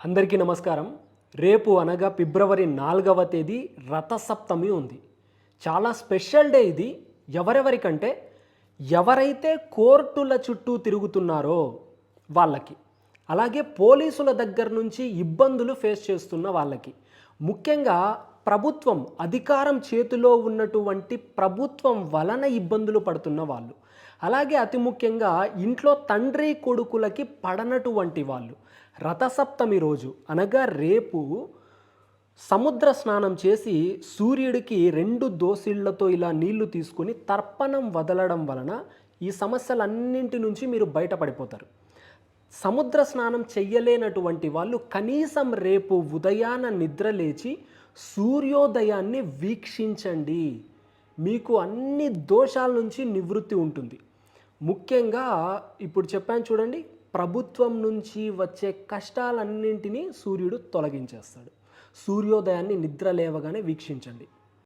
అందరికీ నమస్కారం. రేపు అనగా ఫిబ్రవరి 4వ తేదీ రథసప్తమి ఉంది. చాలా స్పెషల్ డే ఇది. ఎవరెవరికంటే ఎవరైతే కోర్టుల చుట్టూ తిరుగుతున్నారో వాళ్ళకి, అలాగే పోలీసుల దగ్గర నుంచి ఇబ్బందులు ఫేస్ చేస్తున్న వాళ్ళకి, ముఖ్యంగా ప్రభుత్వం అధికారం చేతిలో ఉన్నటువంటి ప్రభుత్వం వలన ఇబ్బందులు పడుతున్న వాళ్ళు, అలాగే అతి ముఖ్యంగా ఇంట్లో తండ్రి కొడుకులకి పడనటువంటి వాళ్ళు రథసప్తమి రోజు అనగా రేపు సముద్ర స్నానం చేసి సూర్యుడికి 2 దోసిళ్లతో ఇలా నీళ్లు తీసుకొని తర్పణం వదలడం వలన ఈ సమస్యలన్నింటి నుంచి మీరు బయటపడిపోతారు. సముద్ర స్నానం చెయ్యలేనటువంటి వాళ్ళు కనీసం రేపు ఉదయాన నిద్ర లేచి సూర్యోదయాన్ని వీక్షించండి. మీకు అన్ని దోషాల నుంచి నివృత్తి ఉంటుంది. ముఖ్యంగా ఇప్పుడు చెప్పాను చూడండి, ప్రభుత్వం నుంచి వచ్చే కష్టాలన్నింటినీ సూర్యుడు తొలగించేస్తాడు. సూర్యోదయాన్ని నిద్ర లేవగానే వీక్షించండి.